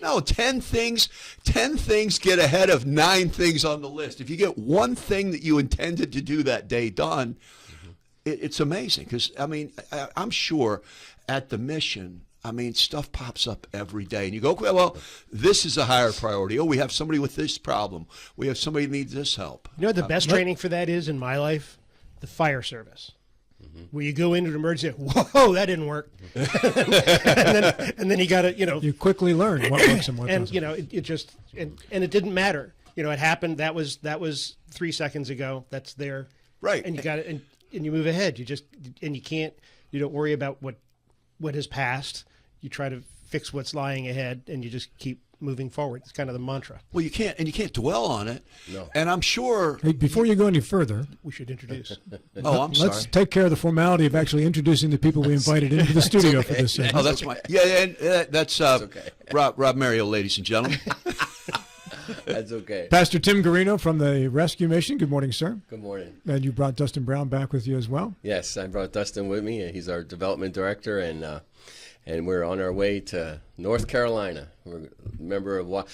No, 10 things get ahead of 9 things on the list. If you get one thing that you intended to do that day done, it's amazing. Because, I mean, I'm sure at the mission, I mean, stuff pops up every day. And you go, well, this is a higher priority. Oh, we have somebody with this problem. We have somebody who needs this help. You know what the best training for that is in my life? The fire service. Where you go into an emergency, whoa, that didn't work. and then you got to, You quickly learn what works and what doesn't. And, it just, and it didn't matter. It happened. That was 3 seconds ago. That's there. Right. And you got it. And you move ahead. You don't worry about what has passed. You try to fix what's lying ahead, and you just keep moving forward. It's kind of the mantra. Well, you can't dwell on it. No. And I'm sure. Hey, before you go any further, We should introduce. Oh, I'm sorry. let's take care of the formality of actually introducing the people we invited into the studio for this segment. Oh, that's my that's okay. Rob Mario, ladies and gentlemen. That's okay. Pastor Tim Guerino from the Rescue Mission. Good morning, sir. Good morning. And you brought Dustin Brown back with you as well. Yes, I brought Dustin with me. He's our development director, and we're on our way to North Carolina. Remember a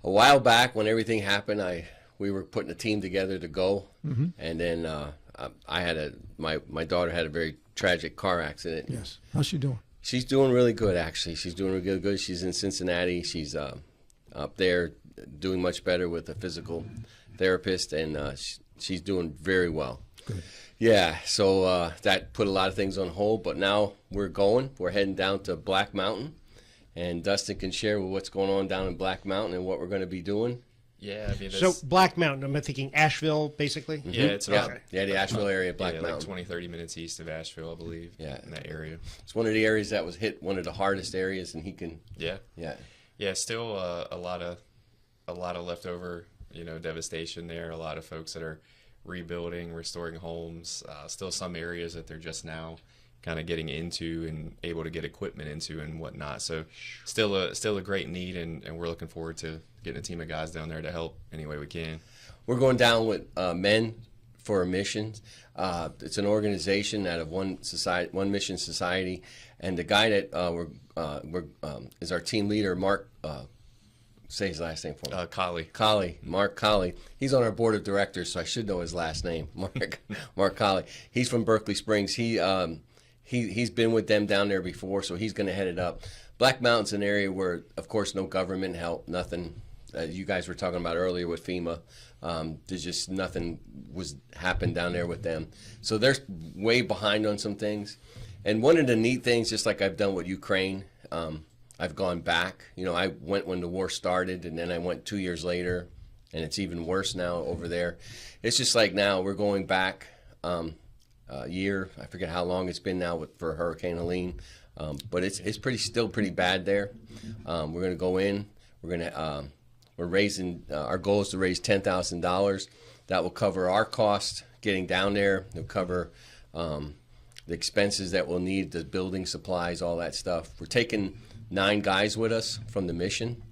while back when everything happened, we were putting a team together to go, and then I had my daughter had a very tragic car accident. Yes. How's she doing? She's doing really good, actually. She's doing really good. She's in Cincinnati. She's up there doing much better with a physical therapist, and she's doing very well. Good. Yeah, so that put a lot of things on hold, but now we're going. We're heading down to Black Mountain, and Dustin can share what's going on down in Black Mountain and what we're going to be doing. Yeah, I mean, So Black Mountain, I'm thinking Asheville, basically? yeah, it's about the Asheville area, Black like Mountain. 20-30 minutes east of Asheville, I believe. Yeah. In that area. It's one of the areas that was hit, one of the hardest areas, and he can. Yeah. Yeah. Still a lot of leftover, devastation there. A lot of folks that are rebuilding, restoring homes. Still some areas that they're just now kind of getting into and able to get equipment into and whatnot. So still a great need, and we're looking forward to getting a team of guys down there to help any way we can. We're going down with Men for a Mission. It's an organization out of One Mission Society, and the guy that is our team leader, Mark. Say his last name for me. Colley. Mark Colley. He's on our board of directors, so I should know his last name. Mark Colley. He's from Berkeley Springs. He's been with them down there before, so he's going to head it up. Black Mountain's an area where, of course, no government help, nothing. You guys were talking about earlier with FEMA. There's just nothing happened down there with them. So they're way behind on some things. And one of the neat things, just like I've done with Ukraine, I've gone back. I went when the war started, and then I went 2 years later, and it's even worse now over there. It's just like now we're going back a year. I forget how long it's been now for Hurricane Helene, but it's still pretty bad there. We're going to go in. We're raising. Our goal is to raise $10,000. That will cover our cost getting down there. It'll cover the expenses that we'll need, the building supplies, all that stuff. We're taking 9 guys with us from the mission,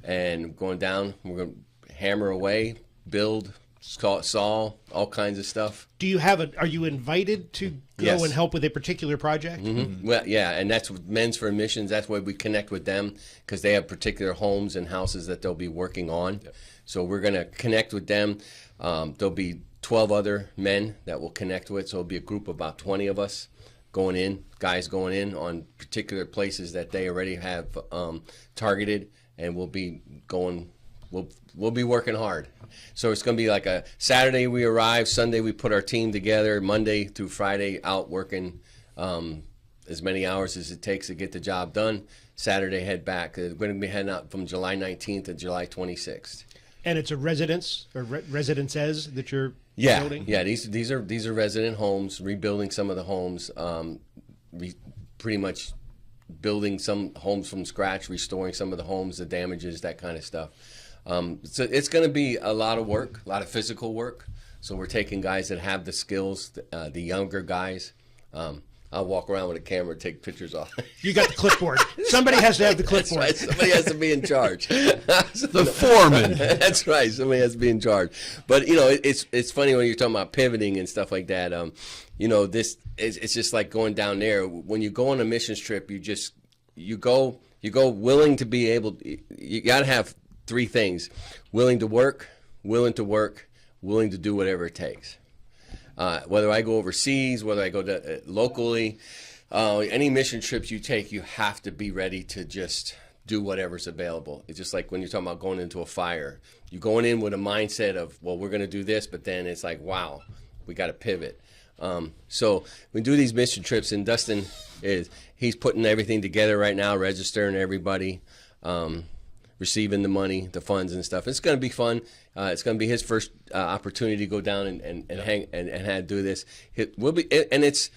and going down. We're going to hammer away, build, saw, all kinds of stuff. Do you are you invited to go and help with a particular project? Mm-hmm. Well, yeah, and that's Men's for Missions. That's why we connect with them, because they have particular homes and houses that they'll be working on. Yep. So we're going to connect with them. There'll be 12 other men that we'll connect with, so it'll be a group of about 20 of us guys going in on particular places that they already have targeted, and we'll be going. We'll be working hard. So it's going to be like a Saturday we arrive, Sunday we put our team together, Monday through Friday out working as many hours as it takes to get the job done. Saturday head back. We're going to be heading out from July 19th to July 26th. And it's a residence or residences that you're building? Yeah. These are resident homes, rebuilding some of the homes, pretty much building some homes from scratch, restoring some of the homes, the damages, that kind of stuff. So it's going to be a lot of work, a lot of physical work. So we're taking guys that have the skills, the younger guys. I'll walk around with a camera and take pictures off. You got the clipboard. Somebody has to have the clipboard. That's right. Somebody has to be in charge. The foreman. That's right. Somebody has to be in charge. But it's funny when you're talking about pivoting and stuff like that. It's just like going down there. When you go on a missions trip, you go You go willing to be able. You got to have three things: willing to work, willing to do whatever it takes. Whether I go overseas, whether I go to, locally, any mission trips you take, you have to be ready to just do whatever's available. It's just like when you're talking about going into a fire. You're going in with a mindset of, well, we're going to do this, but then it's like, wow, we got to pivot. So we do these mission trips, and Dustin he's putting everything together right now, registering everybody, receiving the money, the funds and stuff. It's going to be fun. It's going to be his first opportunity to go down and hang and do this. We'll be, and it's.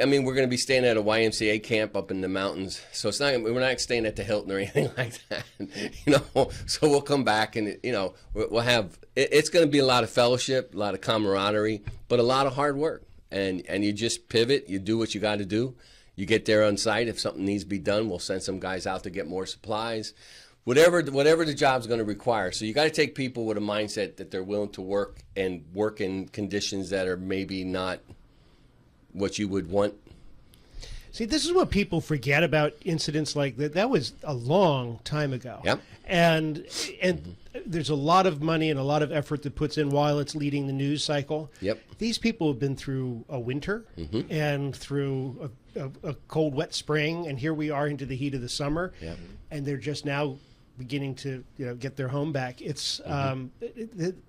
I mean, we're going to be staying at a YMCA camp up in the mountains, so it's not. We're not staying at the Hilton or anything like that, you know. So we'll come back, and you know, we'll have. It's going to be a lot of fellowship, a lot of camaraderie, but a lot of hard work. And you just pivot. You do what you got to do. You get there on site. If something needs to be done, we'll send some guys out to get more supplies. Whatever the job's going to require. So you got to take people with a mindset that they're willing to work and work in conditions that are maybe not what you would want. See, this is what people forget about incidents like that. That was a long time ago. Yep. And there's a lot of money and a lot of effort that puts in while it's leading the news cycle. Yep. These people have been through a winter and through a cold, wet spring, and here we are into the heat of the summer. Yep. And they're just now beginning to get their home back. It's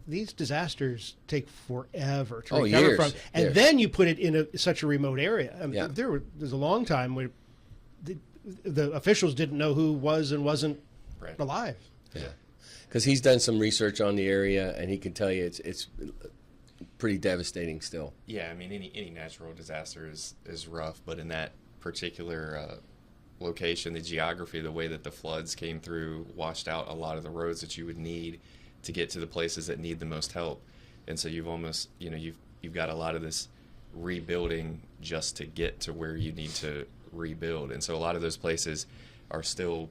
these disasters take forever to recover years, from, and years. then you put it in such a remote area. I mean, Yeah. there's a long time where the officials didn't know who was and wasn't Right. alive. Yeah, because he's done some research on the area, and he can tell you it's pretty devastating still. Yeah, I mean, any natural disaster is rough, but in that particular location, the geography, the way that the floods came through, washed out a lot of the roads that you would need to get to the places that need the most help. And so you've almost, you've got a lot of this rebuilding just to get to where you need to rebuild. And so a lot of those places are still,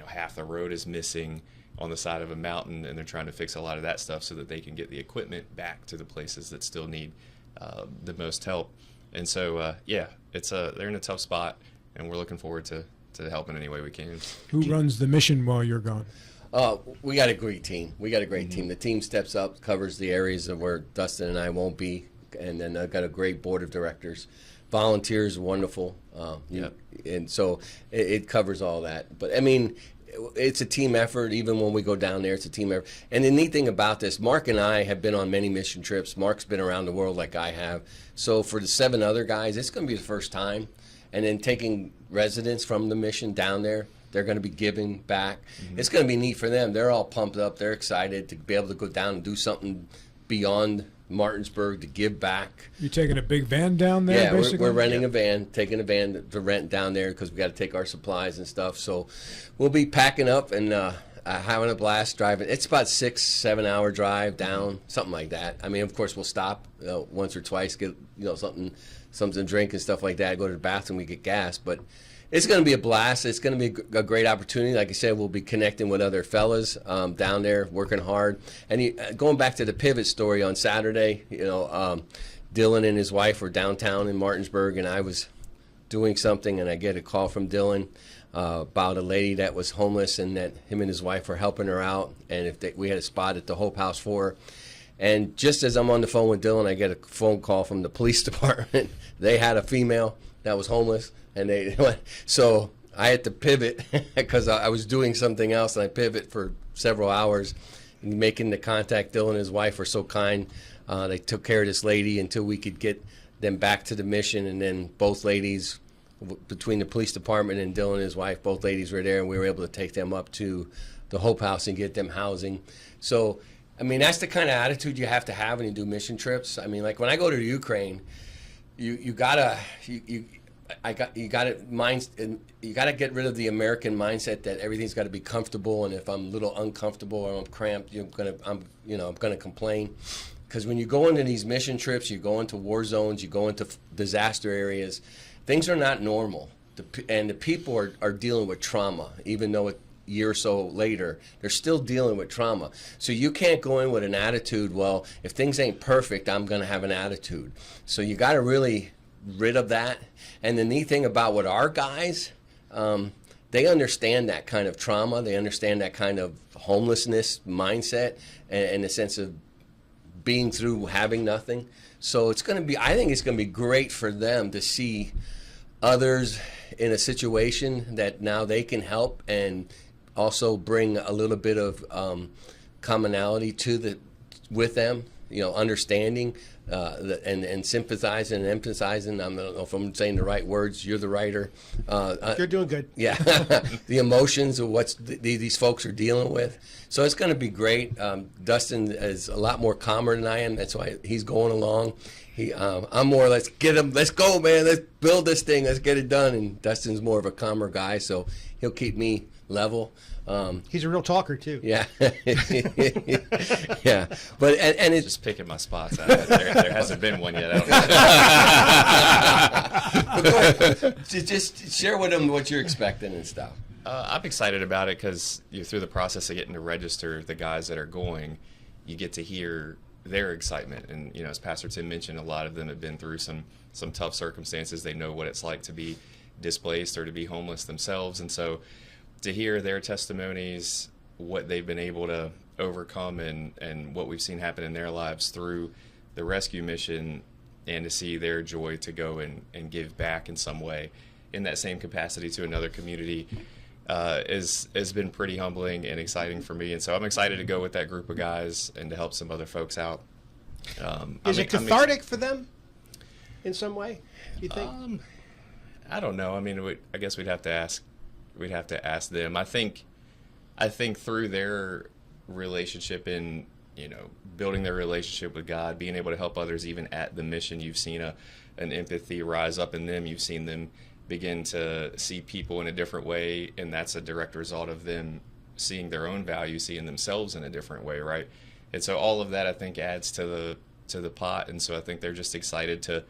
half the road is missing on the side of a mountain, and they're trying to fix a lot of that stuff so that they can get the equipment back to the places that still need the most help. And so, they're in a tough spot, and we're looking forward to helping any way we can. Who runs the mission while you're gone? We got a great team. Team. The team steps up, covers the areas of where Dustin and I won't be, and then I've got a great board of directors. Volunteers, wonderful. And so it covers all that. But, I mean, it's a team effort. Even when we go down there, it's a team effort. And the neat thing about this, Mark and I have been on many mission trips. Mark's been around the world like I have. So for the 7 other guys, it's going to be the first time. And then taking residents from the mission down there, they're going to be giving back. It's going to be neat for them. They're all pumped up. They're excited to be able to go down and do something beyond Martinsburg to give back. You taking a big van down there, Yeah, basically? we're renting a van, taking a van to rent down there because we got to take our supplies and stuff. So we'll be packing up and having a blast driving. It's about 6-7 hour drive down, something like that. I mean, of course, we'll stop once or twice, get something to drink and stuff like that. Go to the bathroom, we get gas, but it's going to be a blast. It's going to be a great opportunity. Like I said, we'll be connecting with other fellas down there, working hard. And going back to the pivot story on Saturday, Dylan and his wife were downtown in Martinsburg, and I was doing something, and I get a call from Dylan about a lady that was homeless, and that him and his wife were helping her out, and we had a spot at the Hope House for her. And just as I'm on the phone with Dylan, I get a phone call from the police department. They had a female that was homeless, and so I had to pivot because I was doing something else, and I pivot for several hours, making the contact. Dylan and his wife were so kind. They took care of this lady until we could get them back to the mission, and then both ladies, between the police department and Dylan and his wife, both ladies were there, and we were able to take them up to the Hope House and get them housing. So, I mean, that's the kind of attitude you have to have when you do mission trips. I mean, like when I go to the Ukraine, you gotta get rid of the American mindset that everything's got to be comfortable, and if I'm a little uncomfortable or I'm cramped, I'm gonna complain. Because when you go into these mission trips, you go into war zones, you go into disaster areas, things are not normal, and the people are dealing with trauma, even though a year or so later, they're still dealing with trauma. So you can't go in with an attitude, well, if things ain't perfect, I'm going to have an attitude. So you got to really rid of that. And the neat thing about what our guys, they understand that kind of trauma. They understand that kind of homelessness mindset and the sense of being through having nothing. So it's going to be, I think it's going to be great for them to see others in a situation that now they can help and also bring a little bit of commonality with them, understanding and sympathizing and empathizing. I don't know if I'm saying the right words. You're the writer. You're doing good. Yeah, the emotions of what these folks are dealing with. So it's going to be great. Dustin is a lot more calmer than I am. That's why he's going along. I'm more, let's get him, let's go, man, let's build this thing, let's get it done. And Dustin's more of a calmer guy, so he'll keep me level. He's a real talker too. Yeah, yeah. But and it's Just picking my spots. There hasn't been one yet. but go ahead. Just share with them what you're expecting and stuff. I'm excited about it because through the process of getting to register the guys that are going, you get to hear their excitement. And as Pastor Tim mentioned, a lot of them have been through some tough circumstances. They know what it's like to be displaced or to be homeless themselves, and so to hear their testimonies, what they've been able to overcome and what we've seen happen in their lives through the rescue mission, and to see their joy to go and give back in some way in that same capacity to another community has been pretty humbling and exciting for me. And so I'm excited to go with that group of guys and to help some other folks out. Is it cathartic for them in some way, do you think? I don't know. I mean, I guess we'd have to ask them. I think through their relationship in building their relationship with God, being able to help others even at the mission, you've seen an empathy rise up in them. You've seen them begin to see people in a different way, and that's a direct result of them seeing their own value, seeing themselves in a different way, right? And so all of that, I think, adds to the pot. And so I think they're just excited to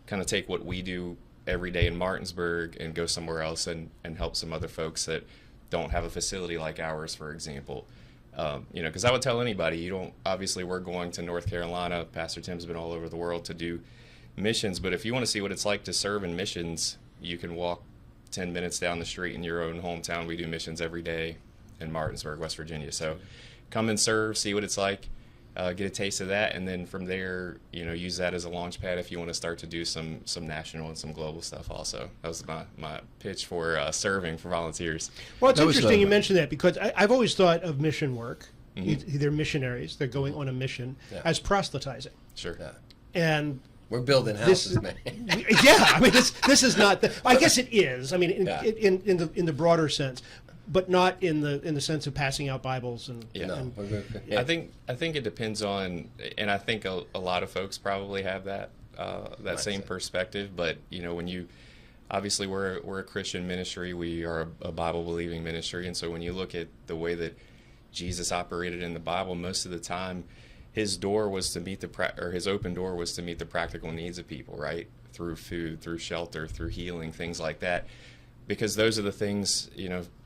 kind of take what we do every day in Martinsburg and go somewhere else and help some other folks that don't have a facility like ours, for example. Because I would tell anybody, obviously we're going to North Carolina. Pastor Tim's been all over the world to do missions, but if you want to see what it's like to serve in missions, you can walk 10 minutes down the street in your own hometown. We do missions every day in Martinsburg, West Virginia. So come and serve, see what it's like. Get a taste of that, and then from there, use that as a launch pad if you want to start to do some national and some global stuff also. That was my pitch for serving for volunteers. Well, it's interesting you mentioned that, because I've always thought of mission work, they're missionaries, they're going on a mission, as proselytizing. Sure. Yeah. And we're building houses, man. yeah, I mean, this is not. I guess it is. I mean, in the broader sense, but not in the sense of passing out Bibles and. Yeah. And I think it depends on, and I think a lot of folks probably have that same perspective. But when obviously we're a Christian ministry, we are a Bible believing ministry, and so when you look at the way that Jesus operated in the Bible, most of the time, his door was to meet his open door was to meet the practical needs of people, right? Through food, through shelter, through healing, things like that, because those are the things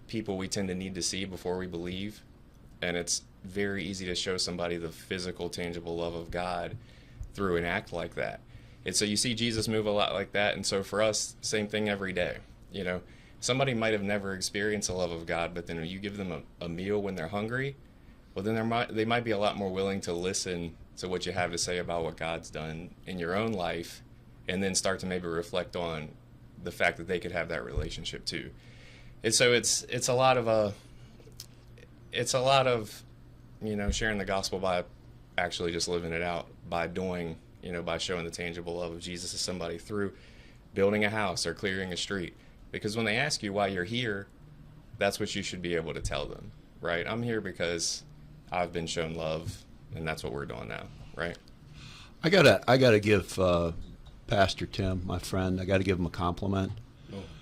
people we tend to need to see before we believe, and it's very easy to show somebody the physical, tangible love of God through an act like that. And so you see Jesus move a lot like that, and so for us, same thing every day. Somebody might have never experienced the love of God, but then when you give them a meal when they're hungry, well, then they might be a lot more willing to listen to what you have to say about what God's done in your own life, and then start to maybe reflect on the fact that they could have that relationship too. And so it's a lot of sharing the gospel by actually just living it out, by doing, by showing the tangible love of Jesus to somebody through building a house or clearing a street. Because when they ask you why you're here, that's what you should be able to tell them, right? I'm here because I've been shown love, and that's what we're doing now, right? I gotta give Pastor Tim, my friend, I gotta give him a compliment.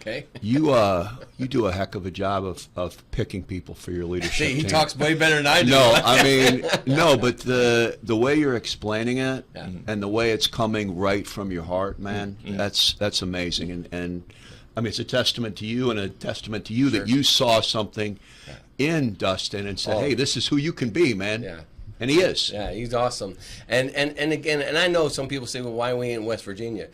Okay. You do a heck of a job of picking people for your leadership See, he team. talks way better than I do. No, I mean, no, but the way you're explaining it and the way it's coming right from your heart, man, that's amazing. And I mean, it's a testament to you and a testament to you that you saw something in Dustin and said, hey, this is who you can be, man. Yeah. And he is. Yeah, he's awesome. And again, and I know some people say, well, why are we in West Virginia?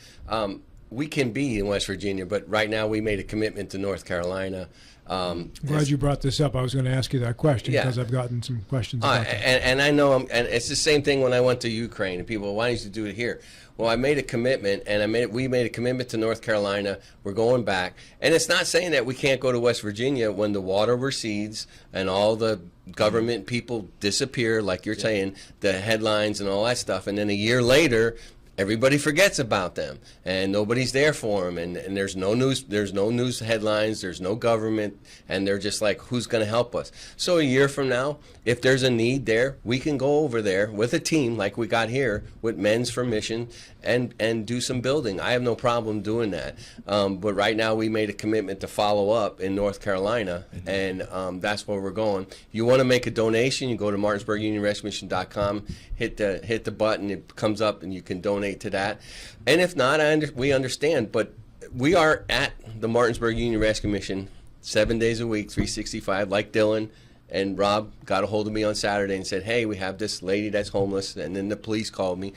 we can be in West Virginia, but right now we made a commitment to North Carolina. Glad you brought this up. I was going to ask you that question Yeah. because I've gotten some questions about that. And I know, and it's the same thing when I went to Ukraine. And people, why didn't you do it here? Well, I made a commitment, and we made a commitment to North Carolina. We're going back, and it's not saying that we can't go to West Virginia when the water recedes and all the government people disappear, like you're saying, the headlines and all that stuff, and then a year later, everybody forgets about them, and nobody's there for them, and there's no news headlines, there's no government, and they're just like, who's going to help us? So a year from now, if there's a need there, we can go over there with a team like we got here with Men's for Mission and do some building. I have no problem doing that. But right now we made a commitment to follow up in North Carolina, and that's where we're going. You want to make a donation, you go to MartinsburgUnionRescueMission.com, hit the button, it comes up, and you can donate to that. And if not, we understand, but we are at the Martinsburg Union Rescue Mission 7 days a week, 365, like Dylan. And Rob got a hold of me on Saturday and said, hey, we have this lady that's homeless. And then the police called me.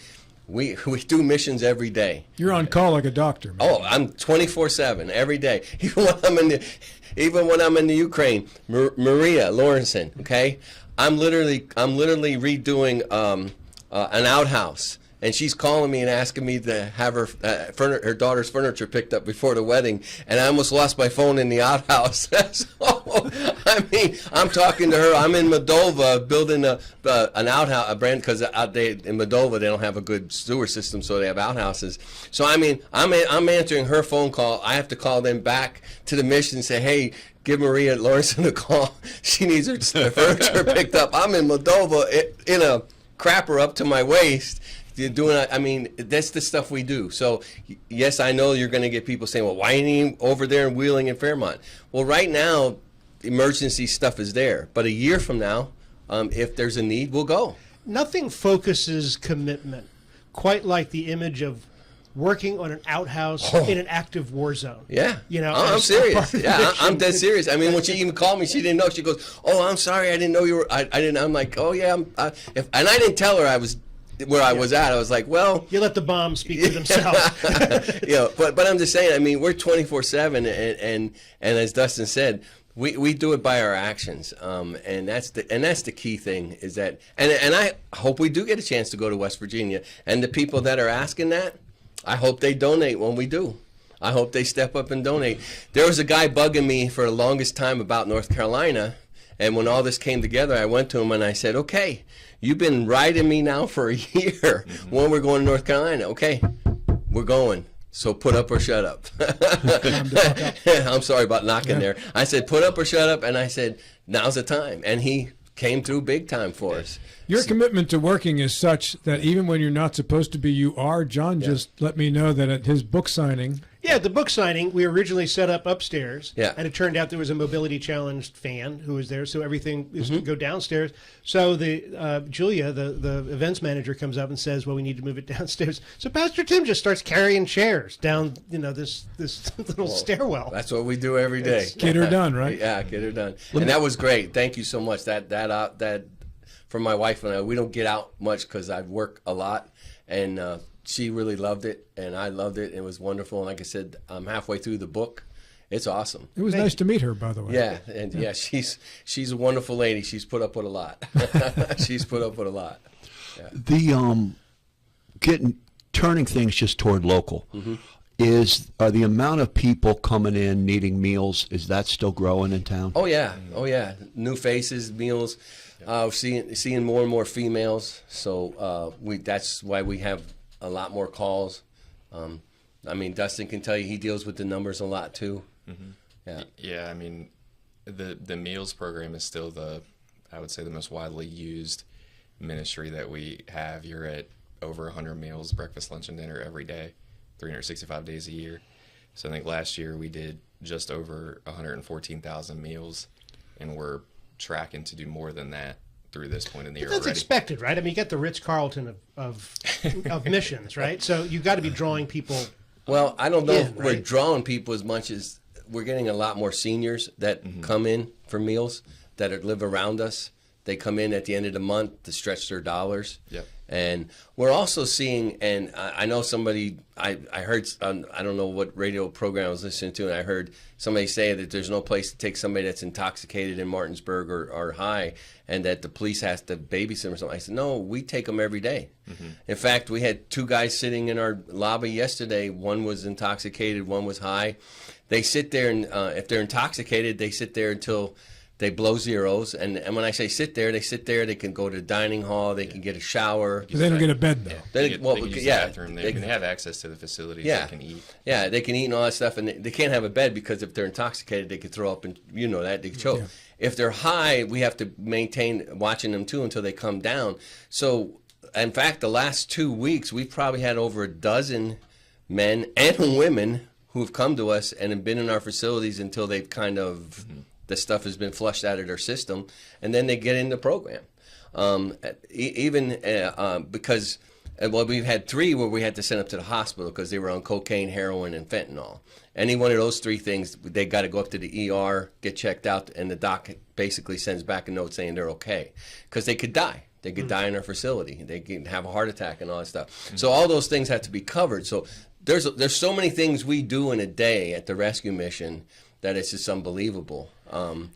We do missions every day. You're on call like a doctor, man. Oh, I'm 24/7 every day. Even when I'm in the Ukraine, Maria Lawrenson, okay? I'm literally redoing an outhouse. And she's calling me and asking me to have her daughter's furniture picked up before the wedding, and I almost lost my phone in the outhouse. So, I mean, I'm talking to her. I'm in Moldova building an outhouse, a brand, because in Moldova they don't have a good sewer system, so they have outhouses. So I mean, I'm answering her phone call. I have to call them back to the mission and say, hey, give Maria Lawrenson a call. She needs her furniture picked up. I'm in Moldova in a crapper up to my waist. I mean, that's the stuff we do. So, yes, I know you're going to get people saying, well, why ain't he over there in Wheeling and Fairmont? Well, right now, emergency stuff is there. But a year from now, if there's a need, we'll go. Nothing focuses commitment quite like the image of working on an outhouse in an active war zone. Yeah. You know, I'm as serious. part of the Yeah, I'm mission. dead serious. I mean, when she even called me, she didn't know. She goes, oh, I'm sorry. I didn't know you were. I didn't. I'm like, oh, yeah. And I didn't tell her I was where I was at. I was like, well, You let the bombs speak for themselves. but I'm just saying, I mean, we're 24/7, and as Dustin said, we do it by our actions, and that's the key thing is that, and I hope we do get a chance to go to West Virginia, and the people that are asking that, I hope they donate when we do. I hope they step up and donate. There was a guy bugging me for the longest time about North Carolina, and when all this came together, I went to him and I said, okay, you've been riding me now for a year when we're going to North Carolina. Okay, we're going. So put up or shut up. I'm sorry about knocking there. I said, put up or shut up. And I said, now's the time. And he came through big time for us. Your commitment to working is such that even when you're not supposed to be, you are. John just let me know that at his book signing. Yeah, the book signing, we originally set up upstairs. Yeah. And it turned out there was a mobility challenged fan who was there, so everything is to go downstairs. So the Julia, the events manager, comes up and says, well, we need to move it downstairs. So Pastor Tim just starts carrying chairs down, this little stairwell. That's what we do every day. Get her done, right? Yeah, get her done. And that was great. Thank you so much. That for my wife and I, we don't get out much because I work a lot, and she really loved it, and I loved it. It was wonderful. And like I said, I'm halfway through the book. It's awesome. It was nice to meet her, by the way. Yeah, and yeah, she's a wonderful lady. She's put up with a lot. She's put up with a lot. Yeah. The turning things just toward local are the amount of people coming in needing meals, is that still growing in town? Oh yeah, new faces, meals. Seeing more and more females. So that's why we have a lot more calls. I mean, Dustin can tell you he deals with the numbers a lot too. Yeah, I mean, the meals program is still I would say the most widely used ministry that we have. You're at over 100 meals, breakfast, lunch, and dinner every day, 365 days a year. So I think last year we did just over 114,000 meals, and we're tracking to do more than that through this point in the year That's already. expected, right? I mean, you got the Ritz-Carlton of missions, right? So you've got to be drawing people. Well, I don't know if we're right? drawing people as much as we're getting a lot more seniors that come in for meals that live around us. They come in at the end of the month to stretch their dollars. Yep. And we're also seeing, and I know somebody, I heard, I don't know what radio program I was listening to, and I heard somebody say that there's no place to take somebody that's intoxicated in Martinsburg or high, and that the police has to babysit them or something. I said, no, we take them every day. In fact, we had 2 guys sitting in our lobby yesterday. One was intoxicated, one was high. They sit there, and if they're intoxicated, they sit there until they blow zeros. And when I say sit there, they sit there. They can go to the dining hall. They can get a shower. They don't get a bed, though. They can use the bathroom. They can have access to the facilities. Yeah. They can eat. Yeah, they can eat and all that stuff. And they can't have a bed because if they're intoxicated, they could throw up and, you know, that they could choke. Yeah. If they're high, we have to maintain watching them, too, until they come down. So, in fact, the last 2 weeks, we've probably had over a dozen men and women who have come to us and have been in our facilities until they've kind of, the stuff has been flushed out of their system, and then they get in the program. Because, well, we've had 3 where we had to send them to the hospital because they were on cocaine, heroin, and fentanyl. Any one of those 3 things, they got to go up to the ER, get checked out, and the doc basically sends back a note saying they're okay. Because they could die. They could die in our facility. They can have a heart attack and all that stuff. So all those things have to be covered. So there's so many things we do in a day at the rescue mission that it's just unbelievable.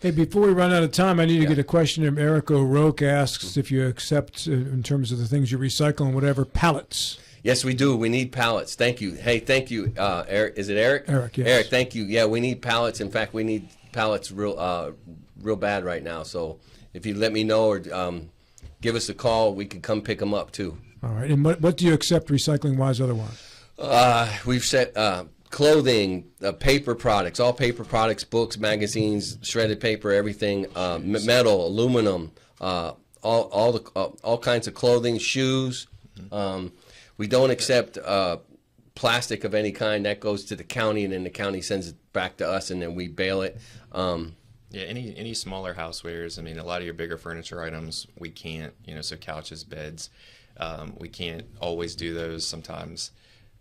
Hey, before we run out of time, I need to get a question from Eric O'Rourke. Asks if you accept, in terms of the things you recycle and whatever, pallets. Yes, we do. We need pallets. Thank you. Hey, thank you, Eric. Is it Eric? Eric, yes. Eric, thank you. Yeah, we need pallets. In fact, we need pallets real bad right now. So if you let me know or give us a call, we can come pick them up too. All right. And what do you accept recycling-wise otherwise? We've set clothing, paper products, all paper products, books, magazines, shredded paper, everything, metal, aluminum, all kinds of clothing, shoes. We don't accept plastic of any kind. That goes to the county, and then the county sends it back to us, and then we bail it. Yeah, any smaller housewares. I mean, a lot of your bigger furniture items, we can't, so couches, beds, we can't always do those. Sometimes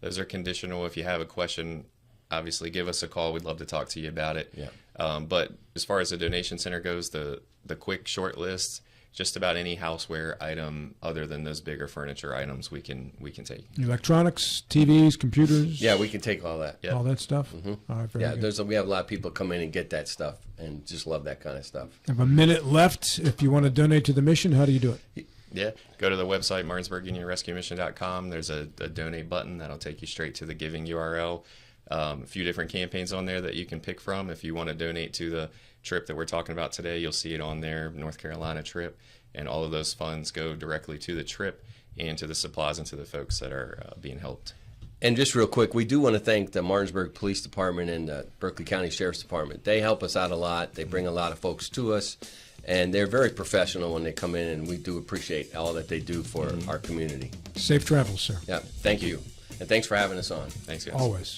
those are conditional. If you have a question, obviously give us a call. We'd love to talk to you about it. Yeah. But as far as the donation center goes, the quick short list, just about any houseware item other than those bigger furniture items we can take. Electronics, TVs, computers. Yeah, we can take all that. Yep. All that stuff. All right, very good. We have a lot of people come in and get that stuff and just love that kind of stuff. I have a minute left. If you want to donate to the mission, how do you do it? Yeah, go to the website, MartinsburgUnionRescueMission.com. There's a donate button that'll take you straight to the giving URL. A few different campaigns on there that you can pick from. If you want to donate to the trip that we're talking about today, you'll see it on there, North Carolina trip, and all of those funds go directly to the trip and to the supplies and to the folks that are being helped. And just real quick, we do want to thank the Martinsburg Police Department and the Berkeley County Sheriff's Department. They help us out a lot. They bring a lot of folks to us, and they're very professional when they come in, and we do appreciate all that they do for our community. Safe travels, sir. Yeah, thank you. And thanks for having us on. Thanks, guys. Always.